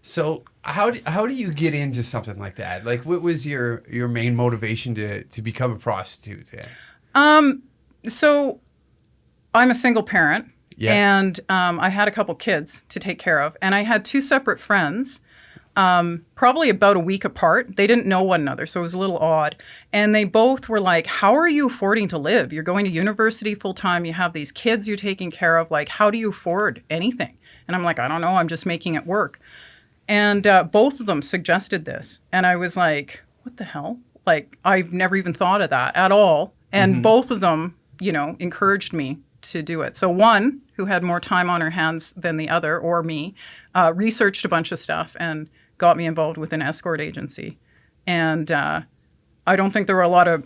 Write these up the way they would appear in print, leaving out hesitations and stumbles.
So how do you get into something like that? Like, what was your main motivation to become a prostitute? Yeah. So I'm a single parent, Yeah. and I had a couple kids to take care of, and I had two separate friends, probably about a week apart. They didn't know one another, so it was a little odd. And they both were like, how are you affording to live? You're going to university full time. You have these kids you're taking care of. Like, how do you afford anything? And I'm like, I don't know. I'm just making it work. And both of them suggested this. And I was like, what the hell? Like, I've never even thought of that at all. And both of them, encouraged me to do it. So one, who had more time on her hands than the other, or me, researched a bunch of stuff and got me involved with an escort agency. And I don't think there were a lot of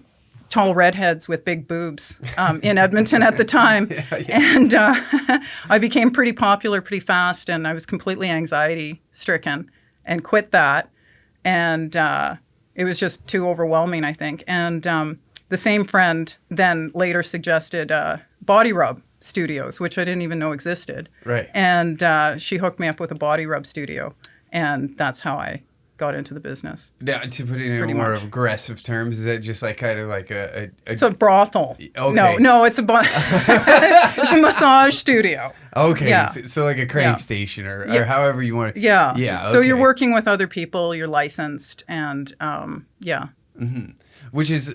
tall redheads with big boobs in Edmonton at the time. And I became pretty popular pretty fast, and I was completely anxiety-stricken and quit that. And it was just too overwhelming, I think. And the same friend then later suggested body rub studios, which I didn't even know existed. Right. And she hooked me up with a body rub studio, and that's how I got into the business. Now, to put it in more aggressive terms, is that just like kind of like It's a brothel. Okay. No, it's it's a massage studio. Okay, Yeah. So like a crank station or however you want to. Yeah. Yeah. So okay. you're working with other people, you're licensed, and yeah. Mm-hmm. Which is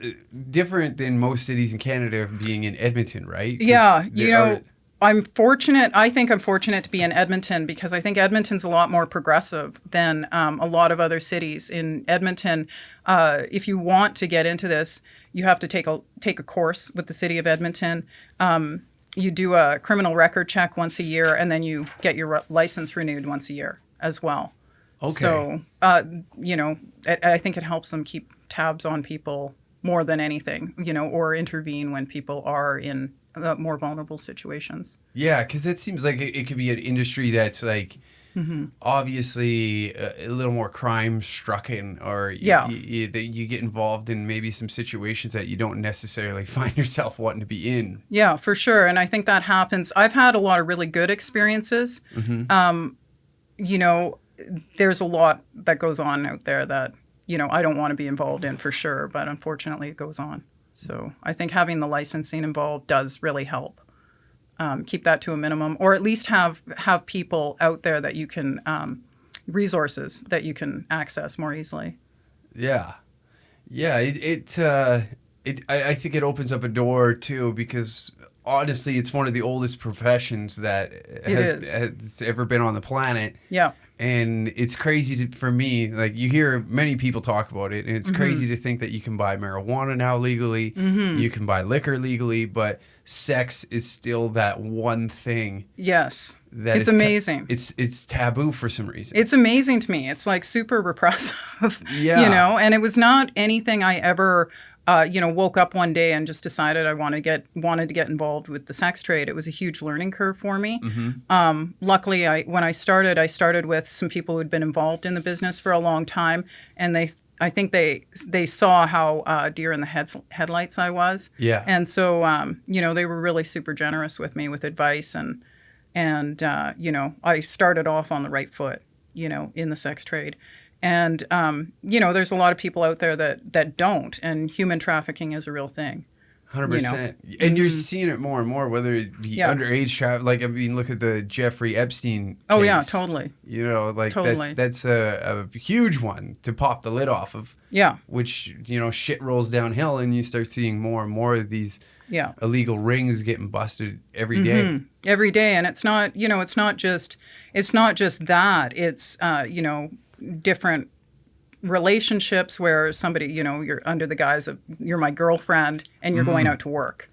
different than most cities in Canada being in Edmonton, right? Yeah. I'm fortunate. I think I'm fortunate to be in Edmonton because I think Edmonton's a lot more progressive than a lot of other cities. In Edmonton, if you want to get into this, you have to take a course with the city of Edmonton. You do a criminal record check once a year, and then you get your license renewed once a year as well. Okay. So, I think it helps them keep tabs on people more than anything, or intervene when people are in more vulnerable situations. Yeah, because it seems like it could be an industry that's like obviously a little more crime-stricken, or you get involved in maybe some situations that you don't necessarily find yourself wanting to be in. Yeah, for sure. And I think that happens. I've had a lot of really good experiences. There's a lot that goes on out there that, I don't want to be involved in for sure, but unfortunately it goes on. So I think having the licensing involved does really help. Keep that to a minimum, or at least have people out there that you can, resources that you can access more easily. Yeah. Yeah, I think it opens up a door too, because honestly, it's one of the oldest professions that has ever been on the planet. Yeah. And it's crazy for me, like you hear many people talk about it, and it's crazy to think that you can buy marijuana now legally, you can buy liquor legally, but sex is still that one thing. Yes. It's amazing. It's taboo for some reason. It's amazing to me. It's like super repressive, and it was not anything I ever woke up one day and just decided I wanted to get involved with the sex trade. It was a huge learning curve for me. Luckily, when I started with some people who had been involved in the business for a long time, and I think they saw how deer in the headlights I was. Yeah. And so they were really super generous with me with advice, and I started off on the right foot, in the sex trade. And, there's a lot of people out there that don't, and human trafficking is a real thing. 100%. And you're seeing it more and more, whether it be underage trafficking. Like, I mean, look at the Jeffrey Epstein case. Oh, yeah, totally. Totally. That's a huge one to pop the lid off of. Yeah. Which, shit rolls downhill, and you start seeing more and more of these illegal rings getting busted every day. Every day. And it's not, it's not just that. It's, different relationships where somebody, you're under the guise of you're my girlfriend and you're going out to work.